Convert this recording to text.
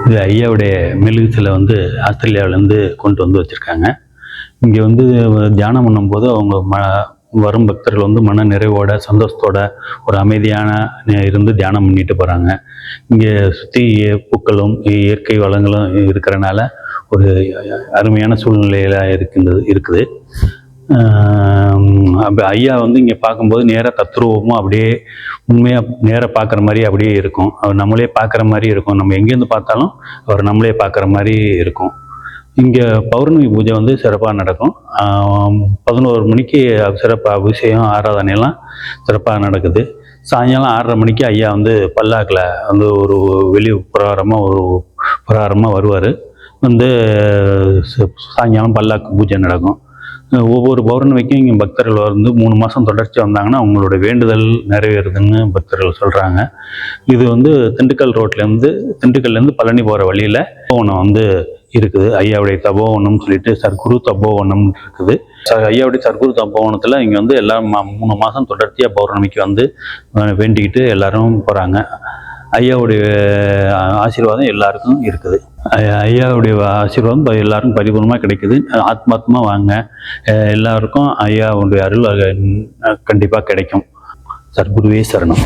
இது ஐயாவுடைய மெழுகு சிலை வந்து ஆஸ்திரேலியாவிலேருந்து கொண்டு வந்து வச்சுருக்காங்க. இங்கே வந்து தியானம் பண்ணும்போது அவங்க வரும் பக்தர்கள் வந்து மன நிறைவோட சந்தோஷத்தோட ஒரு அமைதியான இருந்து தியானம் பண்ணிட்டு போகிறாங்க. இங்கே சுற்றி பூக்களும் இயற்கை வளங்களும் இருக்கிறனால ஒரு அருமையான சூழ்நிலையில் இருக்குது. அப்போ ஐயா வந்து இங்கே பார்க்கும்போது நேராக தத்ரூபமாக அப்படியே உண்மையாக நேராக பார்க்குற மாதிரி அப்படியே இருக்கும். அவர் நம்மளே பார்க்குற மாதிரி இருக்கும். நம்ம எங்கேருந்து பார்த்தாலும் அவர் நம்மளே பார்க்குற மாதிரி இருக்கும். இங்கே பௌர்ணமி பூஜை வந்து சிறப்பாக நடக்கும். 11 மணிக்கு சிறப்பாக அபிஷேகம் ஆராதனையெல்லாம் சிறப்பாக நடக்குது. சாயங்காலம் 6:30 மணிக்கு ஐயா வந்து பல்லாக்கில் வந்து ஒரு வெளி பிரகாரமாக வருவார். வந்து சாயங்காலம் பல்லாக்கு பூஜை நடக்கும். ஒவ்வொரு பௌர்ணமிக்கும் இங்கே பக்தர்கள் வந்து 3 மாதம் தொடர்ச்சி வந்தாங்கன்னா அவங்களோட வேண்டுதல் நிறைவேறுதுன்னு பக்தர்கள் சொல்கிறாங்க. இது வந்து திண்டுக்கல்லேருந்து பழனி போகிற வழியில் தபோவனம் வந்து இருக்குது. ஐயாவுடைய தபோவனம்னு சொல்லிட்டு சர்க்குரு தபோவனம் இருக்குது. ஐயாவுடைய சர்க்குரு தபோவனத்தில் இங்கே வந்து எல்லாம் 3 மாதம் தொடர்ச்சியாக பௌர்ணமிக்கு வந்து வேண்டிக்கிட்டு எல்லாரும் போகிறாங்க. ஐயாவுடைய ஆசீர்வாதம் எல்லாருக்கும் இருக்குது. ஐயாவுடைய ஆசீர்வாதம் எல்லாருக்கும் பரிபூர்ணமாக கிடைக்குது. ஆத்மாத்மா வாங்க, எல்லாருக்கும் ஐயாவுடைய அருள் கண்டிப்பாக கிடைக்கும். சர்க்குருவே சரணம்.